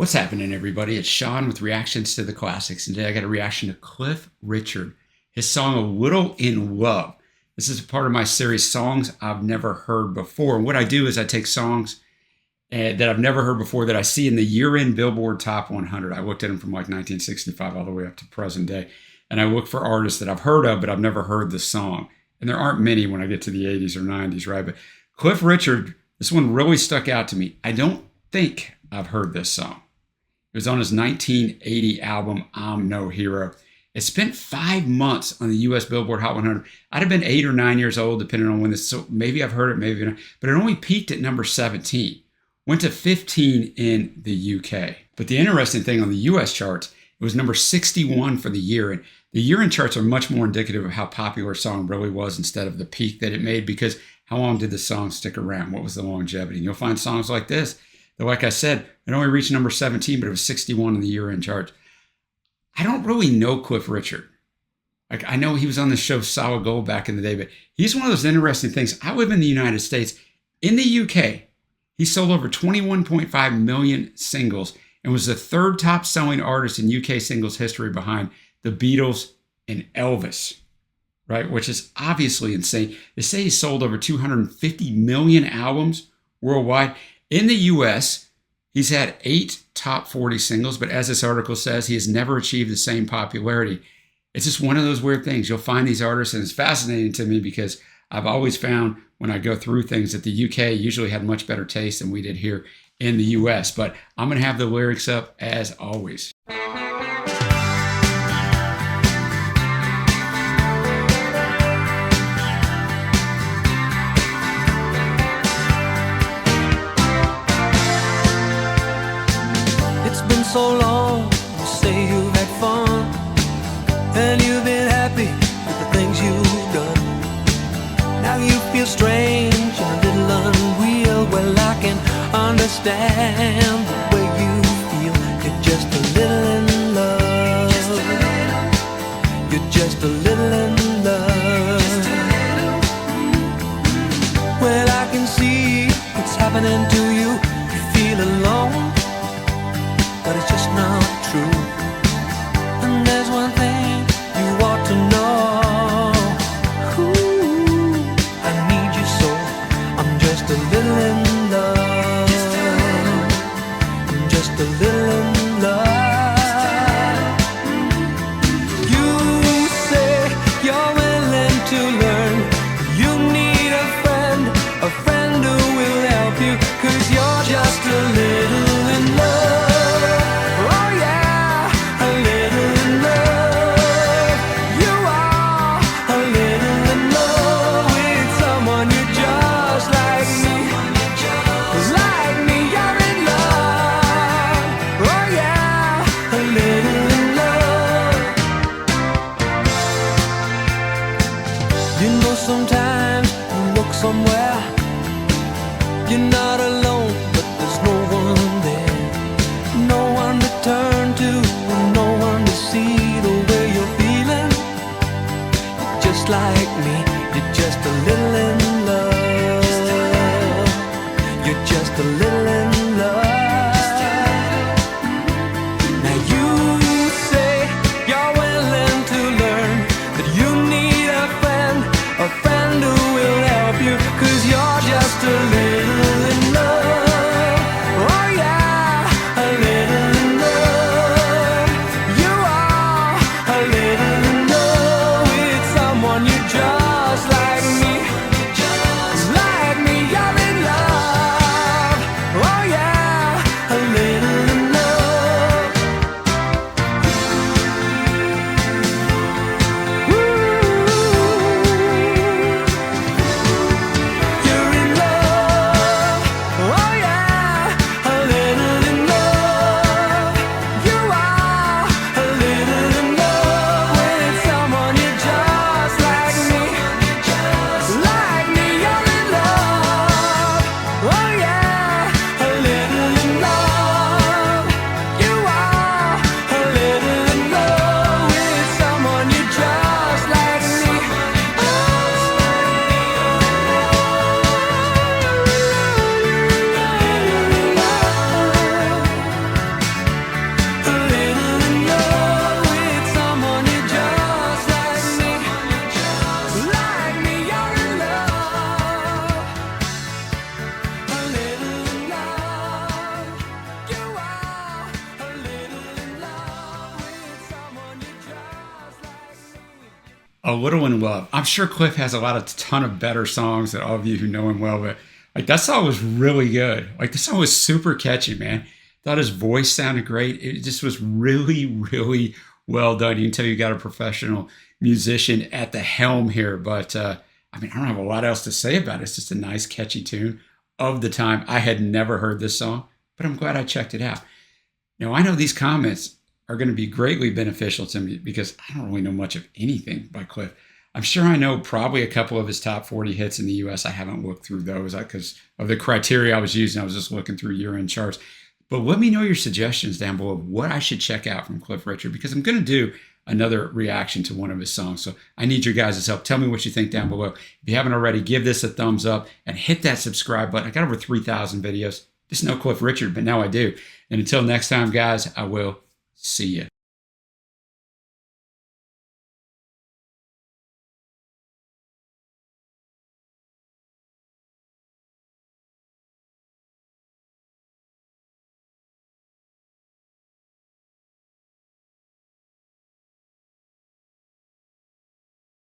What's happening, everybody? It's Sean with Reactions to the Classics, and today I got a reaction to Cliff Richard, his song A Little in Love. This is a part of my series, Songs I've Never Heard Before. And what I do is I take songs that I've never heard before that I see in the year-end Billboard Top 100. I looked at them from like 1965 all the way up to present day. And I look for artists that I've heard of, but I've never heard the song. And there aren't many when I get to the 80s or 90s, right? But Cliff Richard, this one really stuck out to me. I don't think I've heard this song. It was on his 1980 album, I'm No Hero. It spent 5 months on the US Billboard Hot 100. I'd have been 8 or 9 years old, depending on when this, so maybe I've heard it, maybe not. But it only peaked at number 17. Went to 15 in the UK. But the interesting thing on the US charts, it was number 61 for the year. And the year-end charts are much more indicative of how popular a song really was instead of the peak that it made, because how long did the song stick around? What was the longevity? And you'll find songs like this that, like I said, it only reached number 17, but it was 61 in the year-end charts. I don't really know Cliff Richard. Like, I know he was on the show Solid Gold back in the day, but he's one of those interesting things. I live in the United States. In the UK, he sold over 21.5 million singles and was the third top-selling artist in UK singles history behind the Beatles and Elvis, right? Which is obviously insane. They say he sold over 250 million albums worldwide. In the US, he's had 8 top 40 singles, but as this article says, he has never achieved the same popularity. It's just one of those weird things. You'll find these artists, and it's fascinating to me because I've always found when I go through things that the UK usually had much better taste than we did here in the US. But I'm going to have the lyrics up as always. So long, you say you've had fun, and you've been happy with the things you've done. Now you feel strange and a little unreal. Well, I can understand the way you feel. You're just a little in love. You're just a little in love. Well, I can see what's happening to you. You feel alone, but it's just not true. And there's one thing you ought to know. Ooh, I need you so. I'm just a little in love. I'm just a little in love. You say you're willing to learn. You need a friend who will help you, 'cause you're just a little in love. You know, sometimes you look somewhere, you're not alone, but there's no one there. No one to turn to, and no one to see the way you're feeling. You're just like me, you're just a little in love. You're just a little in love. Now you say you're willing to learn, that you need a friend who will help you, 'cause you're just a little in love. Oh yeah, a little in love. You are a little in love with someone you just like me. A Little in Love. I'm sure Cliff has a ton of better songs than all of you who know him well, but like that song was really good. Like the song was super catchy, man. Thought his voice sounded great. It just was really, really well done. You can tell you got a professional musician at the helm here, but I mean, I don't have a lot else to say about it. It's just a nice, catchy tune of the time. I had never heard this song, but I'm glad I checked it out. I know these comments are going to be greatly beneficial to me because I don't really know much of anything by Cliff. I'm sure I know probably a couple of his top 40 hits in the US. I haven't looked through those because of the criteria I was using. I was just looking through year-end charts. But let me know your suggestions down below of what I should check out from Cliff Richard, because I'm going to do another reaction to one of his songs. So I need your guys' help. Tell me what you think down below. If you haven't already, give this a thumbs up and hit that subscribe button. I got over 3,000 videos. Just know Cliff Richard, but now I do. And until next time, guys, I will see you.